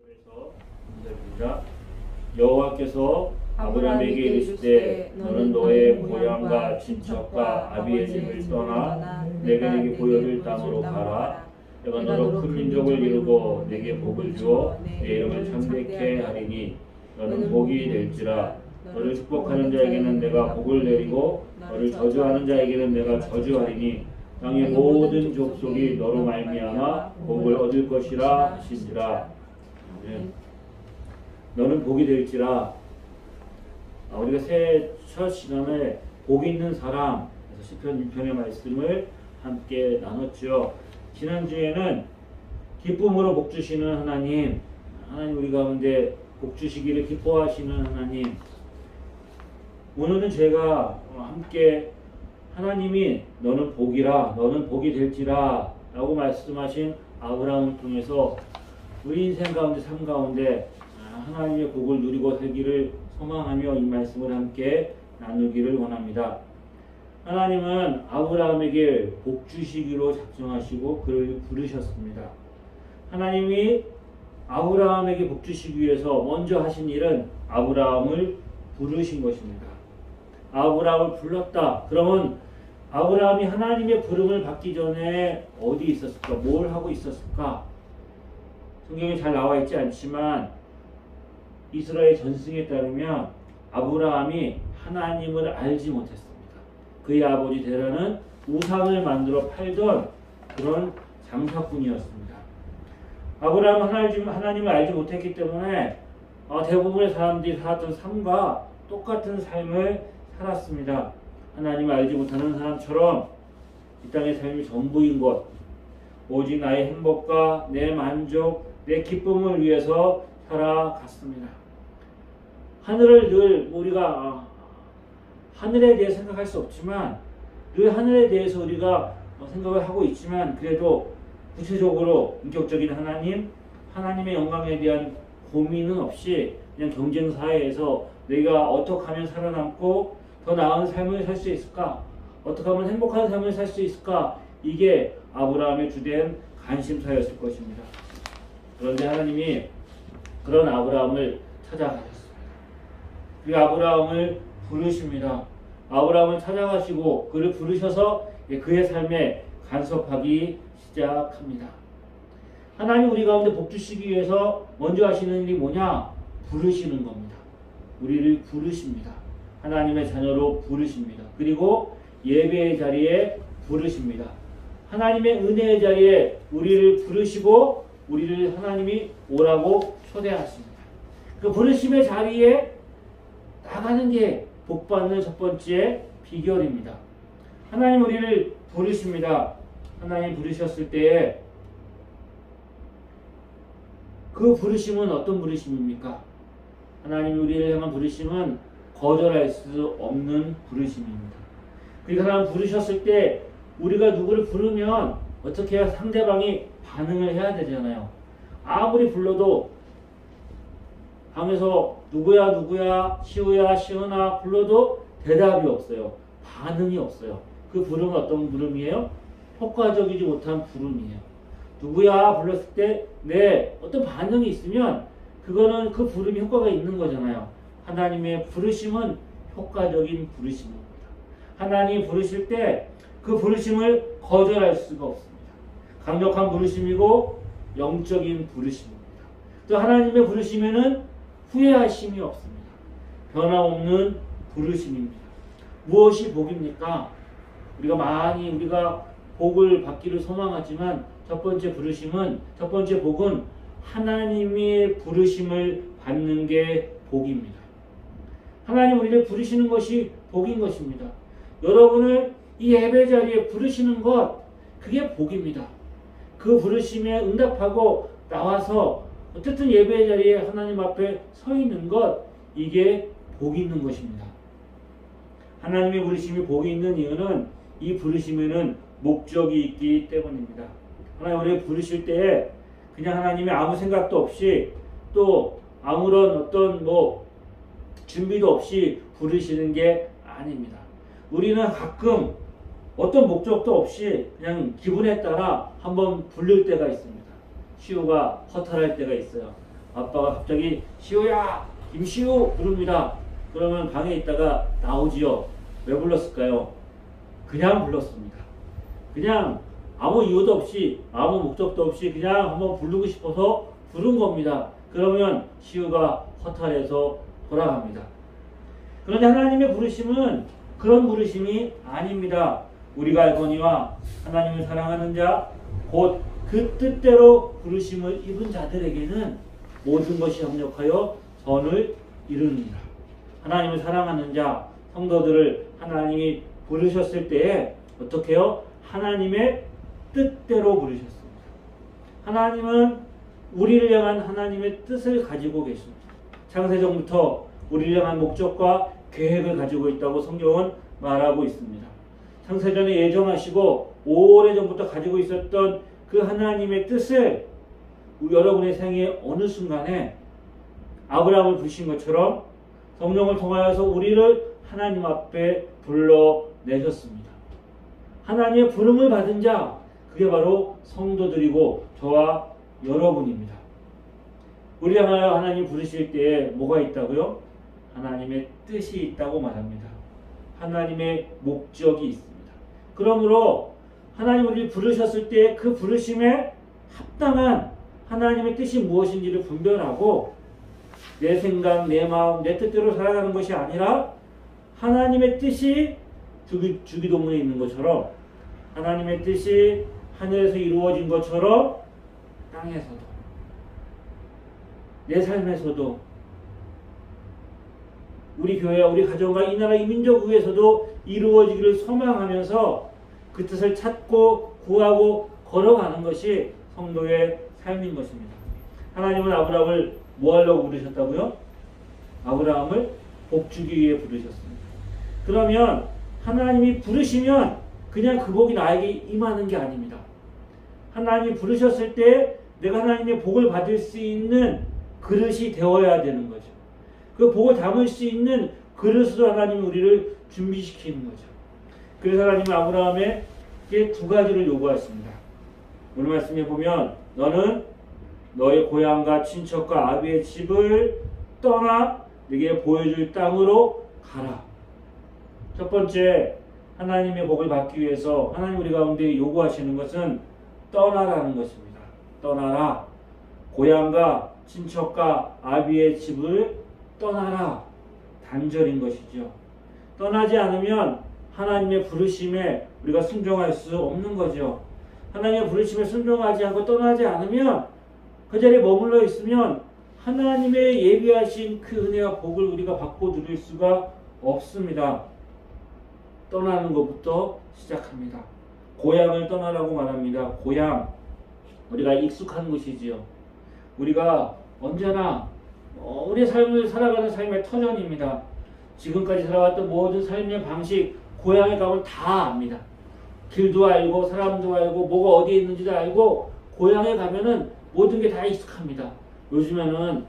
그래서 문제입니다. 여호와께서 아브라함에게 이르시되 너는 너의 고향과 친척과 아비의 집을 떠나 내게 보여줄 땅으로 가라. 내가 너로 큰 민족을 이루고 내게 복을 주어 내 이름을 창대케 하리니 너는 복이 될지라. 너를 축복하는 자에게는 내가 복을 내리고 너를 저주하는 자에게는 내가 저주하리니 땅의 모든 족속이 너로 말미암아 복을 얻을 것이라 하신지라. 네. 너는 복이 될지라. 우리가 첫 시간에 복 있는 사람, 시편 6편의 말씀을 함께 나눴죠. 지난주에는 기쁨으로 복 주시는 하나님 우리 가운데 복 주시기를 기뻐하시는 하나님. 오늘은 제가 함께 하나님이 너는 복이라, 너는 복이 될지라 라고 말씀하신 아브라함을 통해서 우리 인생 가운데, 삶 가운데 하나님의 복을 누리고 살기를 소망하며 이 말씀을 함께 나누기를 원합니다. 하나님은 아브라함에게 복 주시기로 작정하시고 그를 부르셨습니다. 하나님이 아브라함에게 복 주시기 위해서 먼저 하신 일은 아브라함을 부르신 것입니다. 아브라함을 불렀다. 그러면 아브라함이 하나님의 부름을 받기 전에 어디 있었을까? 뭘 하고 있었을까? 성경에 잘 나와 있지 않지만 이스라엘 전승에 따르면 아브라함이 하나님을 알지 못했습니다. 그의 아버지 데라는 우상을 만들어 팔던 그런 장사꾼이었습니다. 아브라함은 하나님을 알지 못했기 때문에 대부분의 사람들이 살았던 삶과 똑같은 삶을 살았습니다. 하나님을 알지 못하는 사람처럼 이 땅의 삶이 전부인 것, 오직 나의 행복과 내 만족, 내 기쁨을 위해서 살아갔습니다. 하늘을 늘 우리가 하늘에 대해 생각할 수 없지만 늘 하늘에 대해서 우리가 생각을 하고 있지만 그래도 구체적으로 인격적인 하나님의 영광에 대한 고민은 없이 그냥 경쟁 사회에서 내가 어떻게 하면 살아남고 더 나은 삶을 살 수 있을까? 어떻게 하면 행복한 삶을 살 수 있을까? 이게 아브라함의 주된 관심사였을 것입니다. 그런데 하나님이 그런 아브라함을 찾아가셨습니다. 그리고 아브라함을 부르십니다. 아브라함을 찾아가시고 그를 부르셔서 그의 삶에 간섭하기 시작합니다. 하나님 우리 가운데 복 주시기 위해서 먼저 하시는 일이 뭐냐? 부르시는 겁니다. 우리를 부르십니다. 하나님의 자녀로 부르십니다. 그리고 예배의 자리에 부르십니다. 하나님의 은혜의 자리에 우리를 부르시고 우리를 하나님이 오라고 초대하십니다. 그 부르심의 자리에 나가는 게 복받는 첫 번째 비결입니다. 하나님 우리를 부르십니다. 하나님 부르셨을 때에 그 부르심은 어떤 부르심입니까? 하나님 우리를 향한 부르심은 거절할 수 없는 부르심입니다. 그리고 하나님 부르셨을 때 우리가 누구를 부르면 어떻게 해야 상대방이 반응을 해야 되잖아요. 아무리 불러도 방에서 누구야 시우야 시은아 불러도 대답이 없어요. 반응이 없어요. 그 부름은 어떤 부름이에요? 효과적이지 못한 부름이에요. 누구야 불렀을 때 어떤 반응이 있으면 그거는 그 부름이 효과가 있는 거잖아요. 하나님의 부르심은 효과적인 부르심입니다. 하나님이 부르실 때 그 부르심을 거절할 수가 없습니다. 강력한 부르심이고 영적인 부르심입니다. 또 하나님의 부르심에는 후회하심이 없습니다. 변함없는 부르심입니다. 무엇이 복입니까? 우리가 복을 받기를 소망하지만 첫 번째 복은 하나님의 부르심을 받는 게 복입니다. 하나님 우리를 부르시는 것이 복인 것입니다. 여러분을 이 예배 자리에 부르시는 것, 그게 복입니다. 그 부르심에 응답하고 나와서 어쨌든 예배 자리에 하나님 앞에 서 있는 것, 이게 복이 있는 것입니다. 하나님의 부르심이 복이 있는 이유는 이 부르심에는 목적이 있기 때문입니다. 하나님 우리를 부르실 때에 그냥 하나님의 아무 생각도 없이 또 아무런 어떤 준비도 없이 부르시는 게 아닙니다. 우리는 가끔 어떤 목적도 없이 그냥 기분에 따라 한번 부를 때가 있습니다. 시우가 허탈할 때가 있어요. 아빠가 갑자기 시우야, 김시우 부릅니다. 그러면 방에 있다가 나오지요. 왜 불렀을까요? 그냥 불렀습니다. 그냥 아무 이유도 없이 아무 목적도 없이 그냥 한번 부르고 싶어서 부른 겁니다. 그러면 시우가 허탈해서 돌아갑니다. 그런데 하나님의 부르심은 그런 부르심이 아닙니다. 우리가 알거니와 하나님을 사랑하는 자 곧 그 뜻대로 부르심을 입은 자들에게는 모든 것이 협력하여 선을 이루느니라. 하나님을 사랑하는 자 성도들을 하나님이 부르셨을 때에 어떻게 해요? 하나님의 뜻대로 부르셨습니다. 하나님은 우리를 향한 하나님의 뜻을 가지고 계십니다. 창세전부터 우리를 향한 목적과 계획을 가지고 있다고 성경은 말하고 있습니다. 창세전에 예정하시고 오래전부터 가지고 있었던 그 하나님의 뜻을 여러분의 생애 어느 순간에 아브라함을 부르신 것처럼 성령을 통하여서 우리를 하나님 앞에 불러내셨습니다. 하나님의 부름을 받은 자, 그게 바로 성도들이고 저와 여러분입니다. 우리 향하여 하나님 부르실 때에 뭐가 있다고요? 하나님의 뜻이 있다고 말합니다. 하나님의 목적이 있습니다. 그러므로 하나님 우리를 부르셨을 때 그 부르심에 합당한 하나님의 뜻이 무엇인지를 분별하고 내 생각, 내 마음, 내 뜻대로 살아가는 것이 아니라 하나님의 뜻이 주기도문에 있는 것처럼 하나님의 뜻이 하늘에서 이루어진 것처럼 땅에서도 내 삶에서도 우리 교회와 우리 가정과 이 나라 이 민족 위에서도 이루어지기를 소망하면서 그 뜻을 찾고 구하고 걸어가는 것이 성도의 삶인 것입니다. 하나님은 아브라함을 뭐 하려고 부르셨다고요? 아브라함을 복주기 위해 부르셨습니다. 그러면 하나님이 부르시면 그냥 그 복이 나에게 임하는 게 아닙니다. 하나님이 부르셨을 때 내가 하나님의 복을 받을 수 있는 그릇이 되어야 되는 거죠. 그 복을 담을 수 있는 그릇으로 하나님이 우리를 준비시키는 거죠. 그래서 하나님은 아브라함에게 두 가지를 요구하십니다. 오늘 말씀에 보면 너는 너의 고향과 친척과 아비의 집을 떠나 네게 보여줄 땅으로 가라. 첫 번째, 하나님의 복을 받기 위해서 하나님 우리 가운데 요구하시는 것은 떠나라는 것입니다. 떠나라. 고향과 친척과 아비의 집을 떠나라. 단절인 것이죠. 떠나지 않으면 하나님의 부르심에 우리가 순종할 수 없는 거죠. 하나님의 부르심에 순종하지 않고 떠나지 않으면 그 자리에 머물러 있으면 하나님의 예비하신 그 은혜와 복을 우리가 받고 누릴 수가 없습니다. 떠나는 것부터 시작합니다. 고향을 떠나라고 말합니다. 고향, 우리가 익숙한 곳이지요. 우리가 언제나 우리의 삶을 살아가는 삶의 터전입니다. 지금까지 살아왔던 모든 삶의 방식, 고향에 가면 다 압니다. 길도 알고 사람도 알고 뭐가 어디에 있는지도 알고 고향에 가면은 모든 게 다 익숙합니다. 요즘에는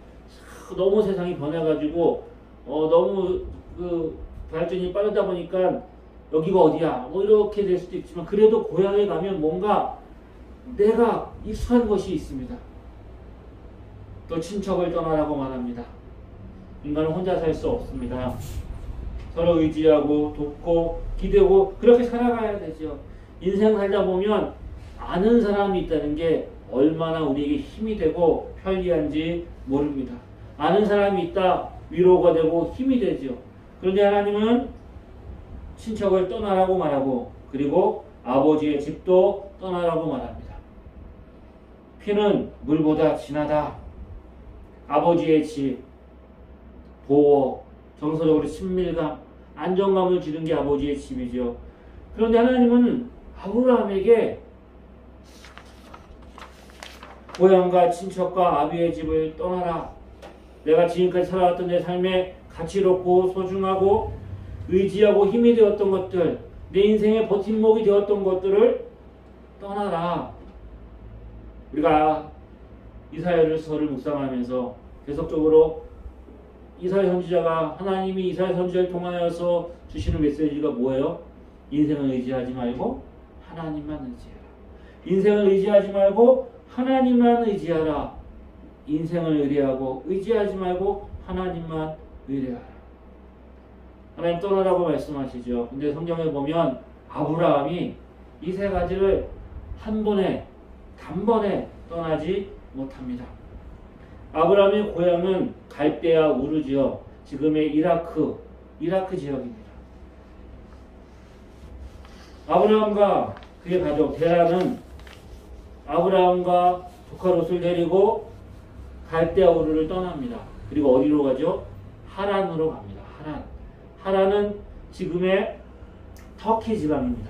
너무 세상이 변해가지고 너무 그 발전이 빠르다 보니까 여기가 어디야 뭐 이렇게 될 수도 있지만 그래도 고향에 가면 뭔가 내가 익숙한 것이 있습니다. 또 친척을 떠나라고 말합니다. 인간은 혼자 살 수 없습니다. 서로 의지하고 돕고 기대고 그렇게 살아가야 되죠. 인생 살다 보면 아는 사람이 있다는 게 얼마나 우리에게 힘이 되고 편리한지 모릅니다. 아는 사람이 있다 위로가 되고 힘이 되죠. 그런데 하나님은 친척을 떠나라고 말하고 그리고 아버지의 집도 떠나라고 말합니다. 피는 물보다 진하다. 아버지의 집, 보호, 정서적으로 친밀감, 안정감을 주는 게 아버지의 집이죠. 그런데 하나님은 아브라함에게 고향과 친척과 아비의 집을 떠나라. 내가 지금까지 살아왔던 내 삶에 가치롭고 소중하고 의지하고 힘이 되었던 것들, 내 인생의 버팀목이 되었던 것들을 떠나라. 우리가 이사야서를 묵상하면서 계속적으로 이사야 선지자가 하나님이 이사야 선지자를 통하여서 주시는 메시지가 뭐예요? 인생을 의지하지 말고 하나님만 의지해라. 인생을 의지하지 말고 하나님만 의지하라. 인생을 의뢰하고 의지하지 말고 하나님만 의뢰하라. 하나님 떠나라고 말씀하시죠. 근데 성경에 보면 아브라함이 이 세 가지를 한 번에 단번에 떠나지 못합니다. 아브라함의 고향은 갈대아 우르지요. 지금의 이라크 지역입니다. 아브라함과 그의 가족 데라는 아브라함과 조카 롯을 데리고 갈대아 우르를 떠납니다. 그리고 어디로 가죠? 하란으로 갑니다. 하란은 지금의 터키 지방입니다.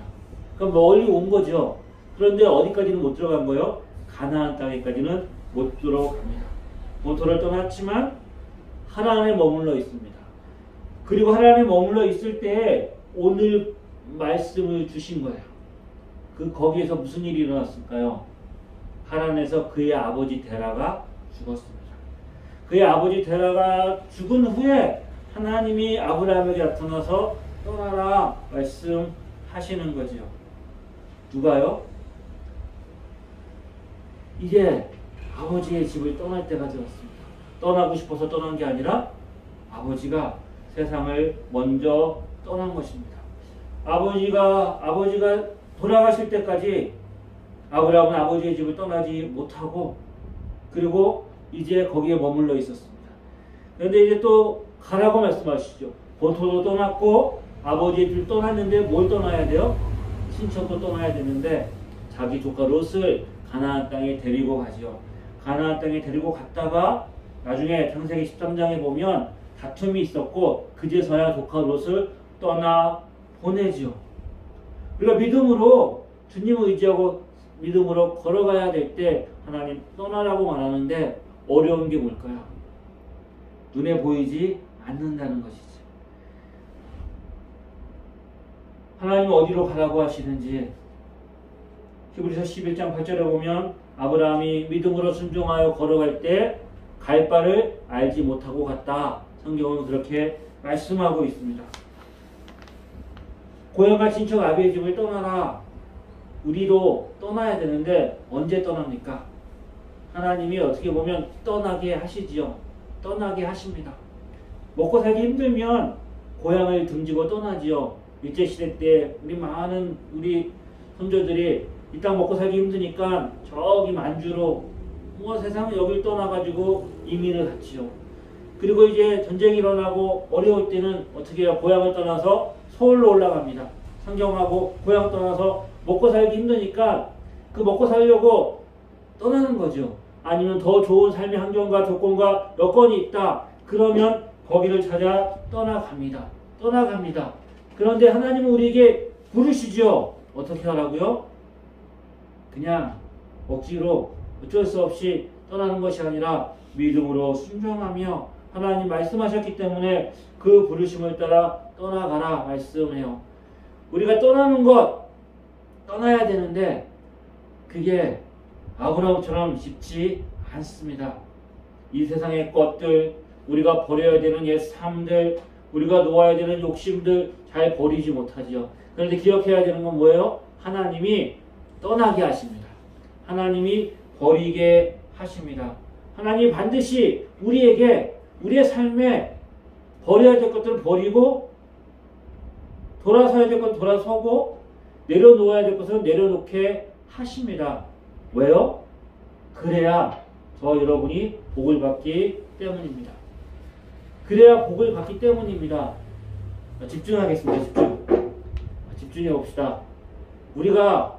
그럼 멀리 온 거죠. 그런데 어디까지는 못 들어간 거예요? 가나안 땅에까지는 못 들어갑니다. 본토를 떠났지만 하란에 머물러 있습니다. 그리고 하란에 머물러 있을 때 오늘 말씀을 주신 거예요. 거기에서 무슨 일이 일어났을까요? 하란에서 그의 아버지 데라가 죽었습니다. 그의 아버지 데라가 죽은 후에 하나님이 아브라함에게 나타나서 떠나라 말씀하시는 거지요. 누가요? 이제 아버지의 집을 떠날 때가 되었습니다. 떠나고 싶어서 떠난 게 아니라 아버지가 세상을 먼저 떠난 것입니다. 아버지가 돌아가실 때까지 아브라함은 아버지의 집을 떠나지 못하고 그리고 이제 거기에 머물러 있었습니다. 그런데 이제 또 가라고 말씀하시죠. 본토도 떠났고 아버지의 집을 떠났는데 뭘 떠나야 돼요? 친척도 떠나야 되는데 자기 조카 롯을 가나안 땅에 데리고 가죠. 가나안 땅에 데리고 갔다가 나중에 창세기 13장에 보면 다툼이 있었고 그제서야 조카 롯을 떠나 보내지요. 우리가 믿음으로 주님을 의지하고 믿음으로 걸어가야 될 때 하나님 떠나라고 말하는데 어려운 게 뭘까요? 눈에 보이지 않는다는 것이죠. 하나님 어디로 가라고 하시는지 히브리서 11장 8절에 보면 아브라함이 믿음으로 순종하여 걸어갈 때 갈 바를 알지 못하고 갔다. 성경은 그렇게 말씀하고 있습니다. 고향과 친척 아비의 집을 떠나라. 우리도 떠나야 되는데 언제 떠납니까? 하나님이 어떻게 보면 떠나게 하시지요. 떠나게 하십니다. 먹고 살기 힘들면 고향을 등지고 떠나지요. 일제시대 때 우리 손자들이 이 땅 먹고 살기 힘드니까 저기 만주로 세상을 여길 떠나가지고 이민을 갔지요. 그리고 이제 전쟁이 일어나고 어려울 때는 어떻게 해요? 고향을 떠나서 서울로 올라갑니다. 상경하고 고향 떠나서 먹고 살기 힘드니까 그 먹고 살려고 떠나는 거죠. 아니면 더 좋은 삶의 환경과 조건과 여건이 있다. 그러면 거기를 찾아 떠나갑니다. 그런데 하나님은 우리에게 부르시죠. 어떻게 하라고요? 그냥 억지로 어쩔 수 없이 떠나는 것이 아니라 믿음으로 순종하며 하나님 말씀하셨기 때문에 그 부르심을 따라 떠나가라 말씀해요. 우리가 떠나야 되는데 그게 아브라함처럼 쉽지 않습니다. 이 세상의 것들, 우리가 버려야 되는 옛 삶들, 우리가 놓아야 되는 욕심들 잘 버리지 못하지요. 그런데 기억해야 되는 건 뭐예요? 하나님이 떠나게 하십니다. 하나님이 버리게 하십니다. 하나님이 반드시 우리에게 우리의 삶에 버려야 될 것들을 버리고 돌아서야 될 것은 돌아서고 내려놓아야 될 것은 내려놓게 하십니다. 왜요? 그래야 저 여러분이 복을 받기 때문입니다. 그래야 복을 받기 때문입니다. 집중하겠습니다. 집중해 봅시다. 우리가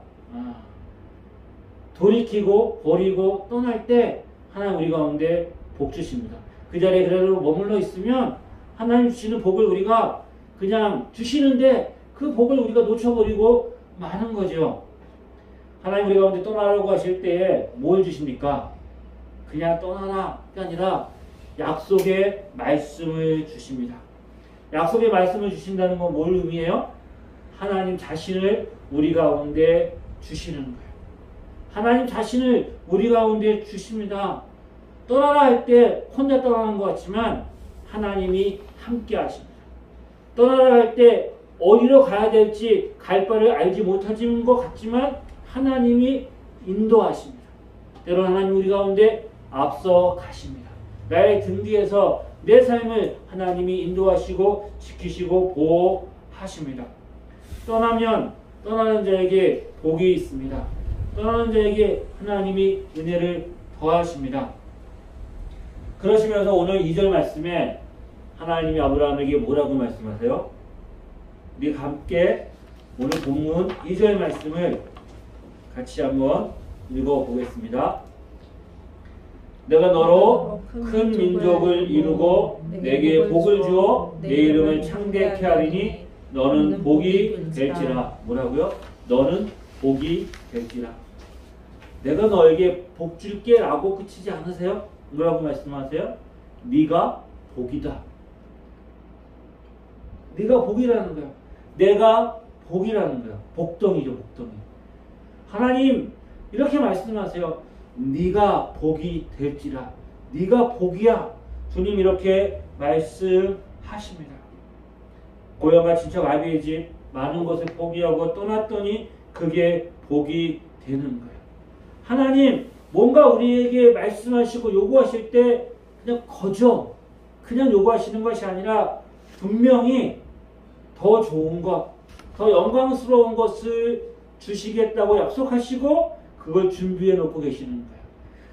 돌이키고 버리고 떠날 때 하나님 우리 가운데 복 주십니다. 그 자리에 그대로 머물러 있으면 하나님 주시는 복을 우리가 그냥 주시는데 그 복을 우리가 놓쳐버리고 마는 거죠. 하나님 우리 가운데 떠나라고 하실 때에 뭘 주십니까? 그냥 떠나라가 아니라 약속의 말씀을 주십니다. 약속의 말씀을 주신다는 건 뭘 의미해요? 하나님 자신을 우리 가운데 주시는 거예요. 하나님 자신을 우리 가운데 주십니다. 떠나라 할 때 혼자 떠나는 것 같지만 하나님이 함께 하십니다. 떠나라 할 때 어디로 가야 될지 갈 바를 알지 못하는 것 같지만 하나님이 인도하십니다. 때로는 하나님 우리 가운데 앞서 가십니다. 나의 등 뒤에서 내 삶을 하나님이 인도하시고 지키시고 보호하십니다. 떠나면 떠나는 자에게 복이 있습니다. 떠나는 자에게 하나님이 은혜를 더하십니다. 그러시면서 오늘 2절 말씀에 하나님이 아브라함에게 뭐라고 말씀하세요? 우리 함께 오늘 본문 2절 말씀을 같이 한번 읽어보겠습니다. 내가 너로 큰 민족을 이루고 내게 복을 주어 내 이름을 창대케 하리니 너는 복이 될지라. 뭐라고요? 너는 복이 될지라. 내가 너에게 복 줄게 라고 그치지 않으세요? 뭐라고 말씀하세요? 네가 복이다. 네가 복이라는 거야. 내가 복이라는 거야. 복덩이죠, 복덩이. 하나님 이렇게 말씀하세요. 네가 복이 될지라. 네가 복이야. 주님 이렇게 말씀하십니다. 고향과 친척 아비의 집 많은 것을 포기하고 떠났더니 그게 복이 되는 거예요. 하나님 뭔가 우리에게 말씀하시고 요구하실 때 그냥 거저 그냥 요구하시는 것이 아니라 분명히 더 좋은 것, 더 영광스러운 것을 주시겠다고 약속하시고 그걸 준비해 놓고 계시는 거예요.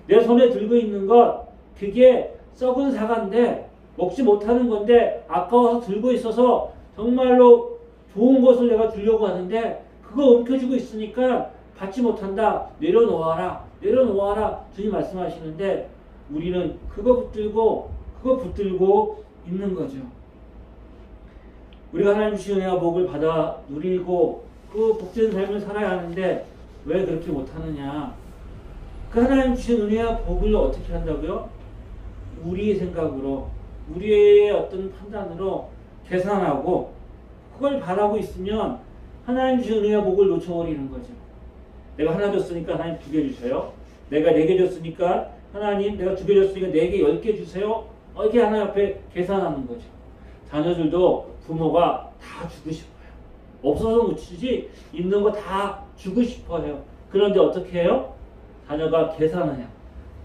내 손에 들고 있는 것 그게 썩은 사과인데 먹지 못하는 건데 아까워서 들고 있어서 정말로 좋은 것을 내가 주려고 하는데 그거 옮겨주고 있으니까 받지 못한다. 내려놓아라. 내려놓아라. 주님 말씀하시는데 우리는 그거 붙들고 있는 거죠. 우리가 하나님 주신 은혜와 복을 받아 누리고 그 복된 삶을 살아야 하는데 왜 그렇게 못하느냐. 그 하나님 주신 은혜와 복을 어떻게 한다고요? 우리의 생각으로 우리의 어떤 판단으로 계산하고 그걸 바라고 있으면 하나님 주신 은혜와 복을 놓쳐버리는 거죠. 내가 하나 줬으니까 하나님 2개 주세요. 내가 4개 줬으니까 하나님 내가 2개 줬으니까 4개 10개 주세요. 이렇게 하나님 앞에 계산하는 거죠. 자녀들도 부모가 다 주고 싶어요. 없어서 묻히지 있는 거 다 주고 싶어요. 그런데 어떻게 해요? 자녀가 계산을 해요.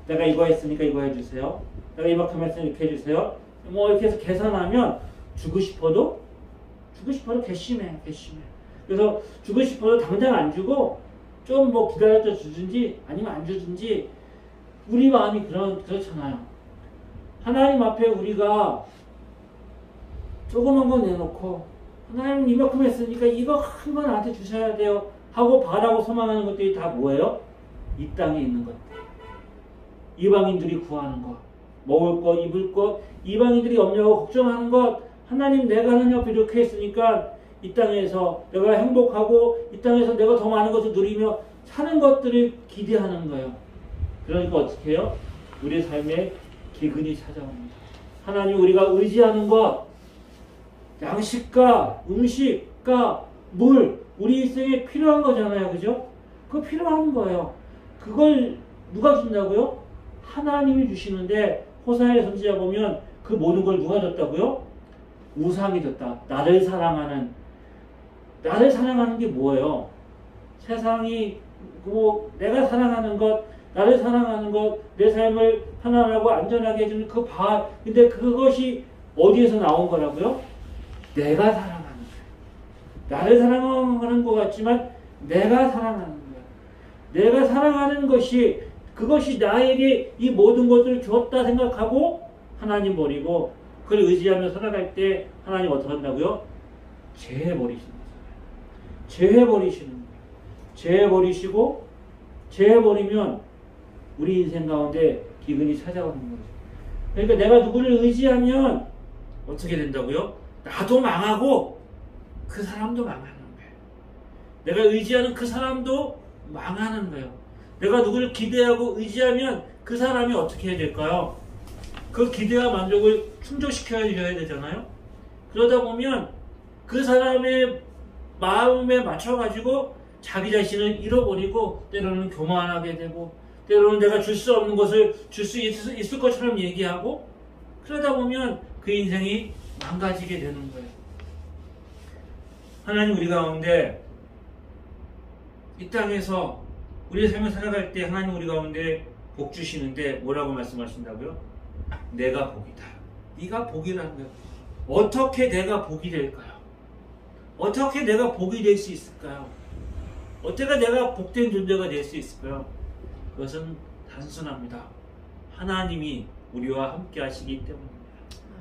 내가 이거 했으니까 이거 해주세요. 내가 이만큼 했으니까 이렇게 해주세요. 뭐 이렇게 해서 계산하면 주고 싶어도 괘씸해. 그래서 주고 싶어도 당장 안 주고 좀 뭐 기다려서 주든지 아니면 안 주든지 우리 마음이 그렇잖아요. 하나님 앞에 우리가 조그만 거 내놓고 하나님 이만큼 했으니까 이거 큰 거 나한테 주셔야 돼요 하고 바라고 소망하는 것들이 다 뭐예요? 이 땅에 있는 것들. 이방인들이 구하는 것, 먹을 것, 입을 것, 이방인들이 염려하고 걱정하는 것. 하나님 내가 하나님 앞에 이렇게 했으니까 이 땅에서 내가 행복하고 이 땅에서 내가 더 많은 것을 누리며 사는 것들을 기대하는 거예요. 그러니까 어떻게 해요? 우리의 삶에 기근이 찾아옵니다. 하나님 우리가 의지하는 것, 양식과 음식과 물, 우리 일생에 필요한 거잖아요. 그죠? 그거 필요한 거예요. 그걸 누가 준다고요? 하나님이 주시는데 호사야 선지자 보면 그 모든 걸 누가 줬다고요? 우상이 줬다. 나를 사랑하는 게 뭐예요? 세상이 뭐 내가 사랑하는 것, 나를 사랑하는 것, 내 삶을 편안하고 안전하게 해주는 그 근데 그것이 어디에서 나온 거라고요? 내가 사랑하는 거예요. 나를 사랑하는 것 같지만 내가 사랑하는 거예요. 내가 사랑하는 것이 그것이 나에게 이 모든 것을 줬다 생각하고 하나님 버리고 그걸 의지하며 살아갈 때 하나님 어떻게 한다고요? 제해버리시는 거예요. 제해버리시는 거예요. 제해버리시고 제해버리면 우리 인생 가운데 기근이 찾아오는 거죠. 그러니까 내가 누구를 의지하면 어떻게 된다고요? 나도 망하고 그 사람도 망하는 거예요. 내가 의지하는 그 사람도 망하는 거예요. 내가 누구를 기대하고 의지하면 그 사람이 어떻게 해야 될까요? 그 기대와 만족을 충족시켜야 되잖아요. 그러다 보면 그 사람의 마음에 맞춰가지고 자기 자신을 잃어버리고 때로는 교만하게 되고 때로는 내가 줄 수 없는 것을 줄 수 있을 것처럼 얘기하고 그러다 보면 그 인생이 망가지게 되는 거예요. 하나님 우리 가운데 이 땅에서 우리의 삶을 살아갈 때 하나님 우리 가운데 복 주시는데 뭐라고 말씀하신다고요? 내가 복이다. 네가 복이라는 거예요. 어떻게 내가 복이 될까요? 어떻게 내가 복이 될 수 있을까요? 어떻게 내가 복된 존재가 될 수 있을까요? 그것은 단순합니다. 하나님이 우리와 함께 하시기 때문입니다.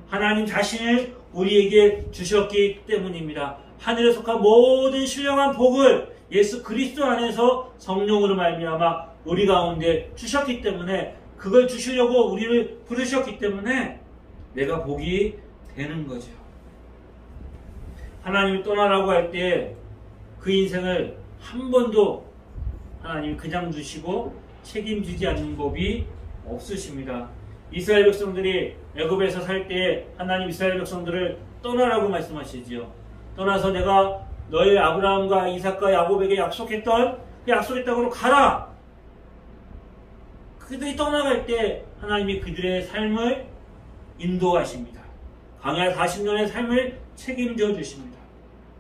하나님 자신을 우리에게 주셨기 때문입니다. 하늘에 속한 모든 신령한 복을 예수 그리스도 안에서 성령으로 말미암아 우리 가운데 주셨기 때문에, 그걸 주시려고 우리를 부르셨기 때문에 내가 복이 되는 거죠. 하나님이 떠나라고 할 때 그 인생을 한 번도 하나님이 그냥 두시고 책임지지 않는 법이 없으십니다. 이스라엘 백성들이 애굽에서 살 때 하나님 이스라엘 백성들을 떠나라고 말씀하시지요. 떠나서 내가 너희 아브라함과 이삭과 야곱에게 약속했던 그 약속의 땅으로 가라. 그들이 떠나갈 때 하나님이 그들의 삶을 인도하십니다. 광야 40년의 삶을 책임져 주십니다.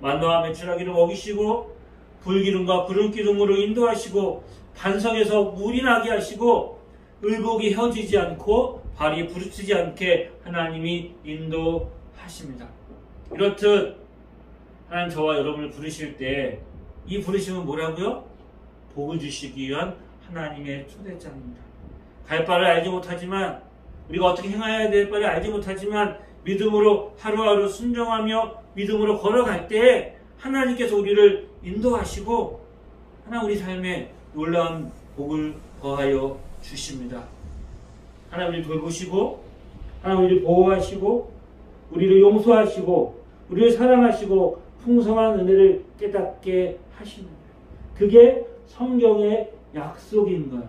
만나와 메추라기를 먹이시고 불기둥과 구름기둥으로 인도하시고 반석에서 물이 나게 하시고 의복이 혀지지 않고 발이 부르치지 않게 하나님이 인도하십니다. 이렇듯 하나님 저와 여러분을 부르실 때 이 부르심은 뭐라고요? 복을 주시기 위한 하나님의 초대장입니다. 갈 바를 알지 못하지만, 우리가 어떻게 행해야 될 바를 알지 못하지만 믿음으로 하루하루 순종하며 믿음으로 걸어갈 때 하나님께서 우리를 인도하시고 하나님 우리 삶에 놀라운 복을 더하여 주십니다. 하나님 우리를 돌보시고 하나님 우리를 보호하시고 우리를 용서하시고 우리를 사랑하시고 풍성한 은혜를 깨닫게 하십니다. 그게 성경의 약속인 거예요.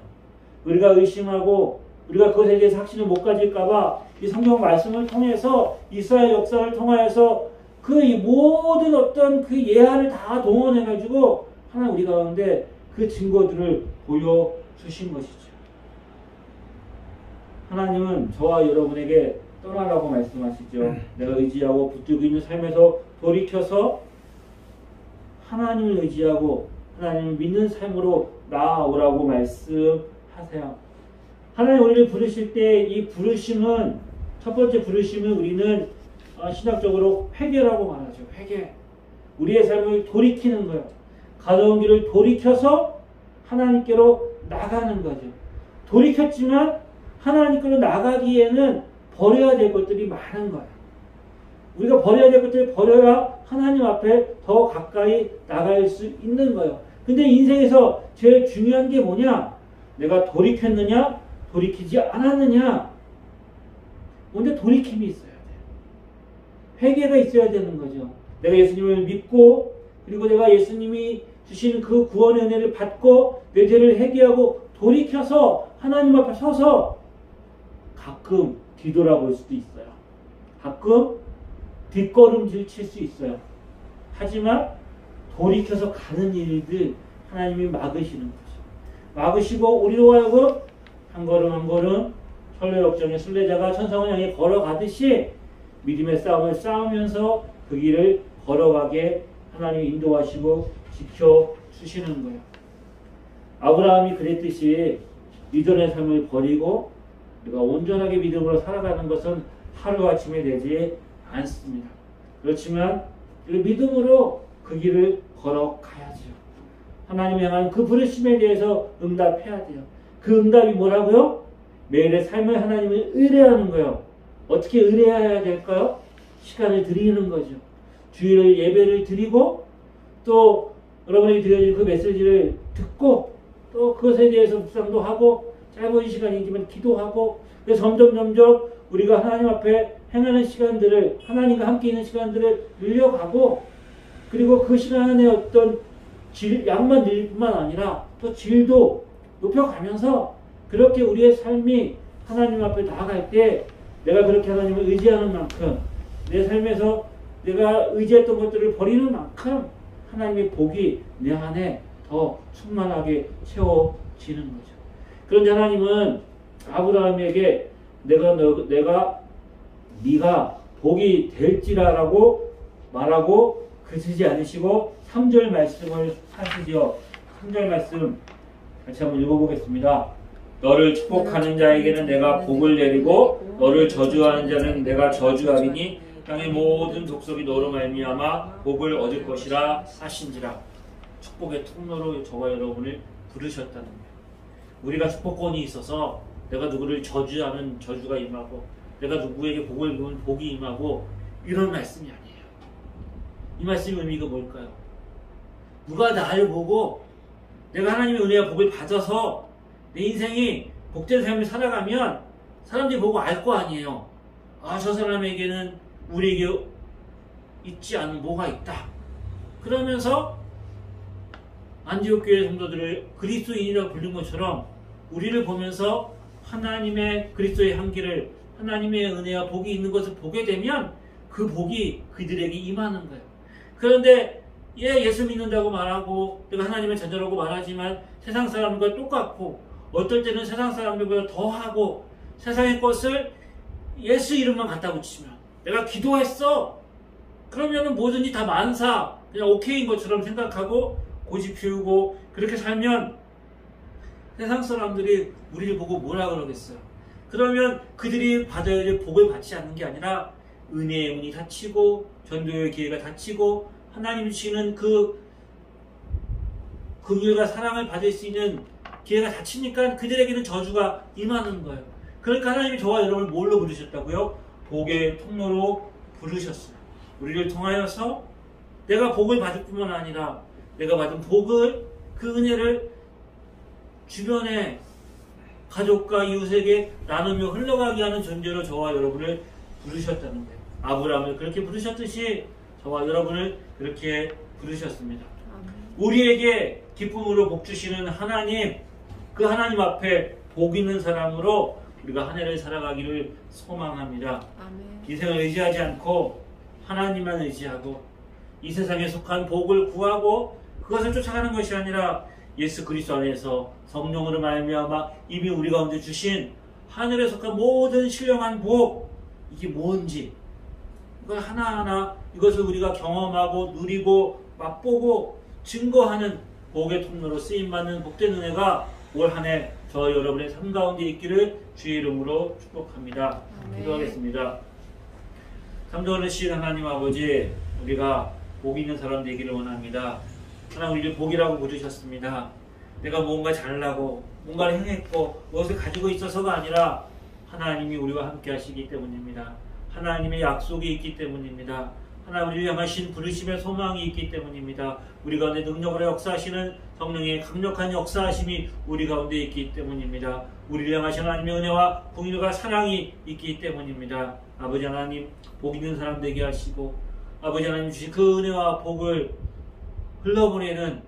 우리가 의심하고 우리가 그것에 대해서 확신을 못 가질까봐 이 성경 말씀을 통해서 이스라엘 역사를 통하여서 그 모든 어떤 그 예화를 다 동원해가지고 하나님 우리 가운데 그 증거들을 보여주신 것이죠. 하나님은 저와 여러분에게 떠나라고 말씀하시죠. 내가 의지하고 붙들고 있는 삶에서 돌이켜서 하나님을 의지하고 하나님을 믿는 삶으로 나아오라고 말씀하세요. 하나님 우리를 부르실 때 이 부르심은, 첫 번째 부르심은 우리는 신학적으로 회개라고 말하죠. 회개. 우리의 삶을 돌이키는 거예요. 가져온 길을 돌이켜서 하나님께로 나가는 거죠. 돌이켰지만 하나님께로 나가기에는 버려야 될 것들이 많은 거예요. 우리가 버려야 될 것들을 버려야 하나님 앞에 더 가까이 나갈 수 있는 거예요. 근데 인생에서 제일 중요한 게 뭐냐? 내가 돌이켰느냐? 돌이키지 않았느냐? 먼저 돌이킴이 있어야 돼요. 회개가 있어야 되는 거죠. 내가 예수님을 믿고 그리고 내가 예수님이 주시는 그 구원의 은혜를 받고 내 죄를 회개하고 돌이켜서 하나님 앞에 서서 가끔 뒤돌아볼 수도 있어요. 가끔 뒷걸음질 칠 수 있어요. 하지만 돌이켜서 가는 일들 하나님이 막으시는 거죠. 막으시고 우리로 하여금 한 걸음 한 걸음 선례역정의 순례자가 천성을 향해 걸어가듯이 믿음의 싸움을 싸우면서 그 길을 걸어가게 하나님이 인도하시고 지켜주시는 거예요. 아브라함이 그랬듯이 이전의 삶을 버리고 우리가 온전하게 믿음으로 살아가는 것은 하루아침에 되지 않습니다. 그렇지만 믿음으로 그 길을 걸어가야죠. 하나님 향한 그 부르심에 대해서 응답해야 돼요. 그 응답이 뭐라고요? 매일의 삶을 하나님을 의뢰하는 거예요. 어떻게 의뢰해야 될까요? 시간을 드리는 거죠. 주일 예배를 드리고 또 여러분이 드려진 그 메시지를 듣고 또 그것에 대해서 묵상도 하고 짧은 시간이지만 기도하고 점점 우리가 하나님 앞에 행하는 시간들을, 하나님과 함께 있는 시간들을 늘려가고 그리고 그 시간의 어떤 양만 늘릴 뿐만 아니라 또 질도 높여가면서 그렇게 우리의 삶이 하나님 앞에 나아갈 때 내가 그렇게 하나님을 의지하는 만큼 내 삶에서 내가 의지했던 것들을 버리는 만큼 하나님의 복이 내 안에 더 충만하게 채워지는 거죠. 그런데 하나님은 아브라함에게 네가 복이 될지라라고 말하고 그치지 않으시고 3절 말씀을 하시죠. 3절 말씀 같이 한번 읽어보겠습니다. 너를 축복하는 자에게는 내가 복을 내리고 너를 저주하는 자는 내가 저주하리니 땅의 모든 족속이 너로 말미암아 복을 얻을 것이라 하신지라. 축복의 통로로 저와 여러분을 부르셨다는 거예요. 우리가 축복권이 있어서 내가 누구를 저주하는 저주가 임하고 내가 누구에게 복을 주는 복이 임하고 이런 말씀이 아니에요. 이 말씀의 의미가 뭘까요? 누가 나를 보고 내가 하나님의 은혜와 복을 받아서 내 인생이 복된 삶을 살아가면 사람들이 보고 알 거 아니에요. 아, 저 사람에게는 우리에게 있지 않은 뭐가 있다. 그러면서 안디옥 교회 성도들을 그리스도인이라고 부른 것처럼 우리를 보면서 하나님의 그리스도의 향기를 하나님의 은혜와 복이 있는 것을 보게 되면 그 복이 그들에게 임하는 거예요. 그런데 예수 믿는다고 말하고 내가 하나님의 자녀라고 말하지만 세상 사람과 똑같고 어떨 때는 세상 사람들보다 더하고 세상의 것을 예수 이름만 갖다 붙이면 내가 기도했어 그러면은 뭐든지 다 만사 그냥 오케이인 것처럼 생각하고 고집 피우고 그렇게 살면 세상 사람들이 우리를 보고 뭐라 그러겠어요. 그러면 그들이 받아야 될 복을 받지 않는 게 아니라 은혜의 문이 닫히고 전도의 기회가 닫히고 하나님이 주시는 그 긍휼과 사랑을 받을 수 있는 기회가 닫히니까 그들에게는 저주가 임하는 거예요. 그러니까 하나님이 저와 여러분을 뭘로 부르셨다고요? 복의 통로로 부르셨어요. 우리를 통하여서 내가 복을 받을 뿐만 아니라 내가 받은 복을 그 은혜를 주변에 가족과 이웃에게 나누며 흘러가게 하는 존재로 저와 여러분을 부르셨다는 거예요. 아브라함을 그렇게 부르셨듯이 저와 여러분을 그렇게 부르셨습니다. 우리에게 기쁨으로 복 주시는 하나님, 그 하나님 앞에 복 있는 사람으로 우리가 한 해를 살아가기를 소망합니다. 인생을 의지하지 않고 하나님만 의지하고 이 세상에 속한 복을 구하고 그것을 쫓아가는 것이 아니라 예수 그리스도 안에서 성령으로 말미암아 이미 우리 가운데 주신 하늘에 속한 모든 신령한 복, 이게 뭔지 이걸 하나하나 이것을 우리가 경험하고 누리고 맛보고 증거하는 복의 통로로 쓰임받는 복된 은혜가 올 한 해 저 여러분의 삶 가운데 있기를 주의 이름으로 축복합니다. 기도하겠습니다. 삼도하신 하나님 아버지, 우리가 복 있는 사람 되기를 원합니다. 하나님, 우리를 복이라고 부르셨습니다. 내가 뭔가 잘나고 뭔가를 행했고 무엇을 가지고 있어서가 아니라 하나님이 우리와 함께 하시기 때문입니다. 하나님의 약속이 있기 때문입니다. 하나님, 우리를 향하신 부르심의 소망이 있기 때문입니다. 우리 가운데 능력으로 역사하시는 성령의 강력한 역사하심이 우리 가운데 있기 때문입니다. 우리를 향하신 하나님의 은혜와 긍휼과 사랑이 있기 때문입니다. 아버지 하나님, 복 있는 사람 되게 하시고 아버지 하나님 주신 그 은혜와 복을 흘러보내는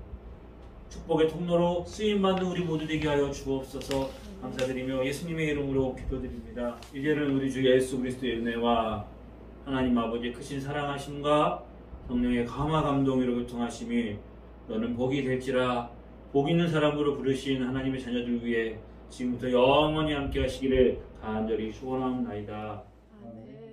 축복의 통로로 쓰임받는 우리 모두 되게 하여 주옵소서. 감사드리며 예수님의 이름으로 기도드립니다. 이제는 우리 주 예수 그리스도의 은혜와 하나님 아버지의 크신 사랑하심과 성령의 감화 감동으로 교통하심이 너는 복이 될지라 복 있는 사람으로 부르신 하나님의 자녀들 위해 지금부터 영원히 함께 하시기를 간절히 소원합니다. 아멘.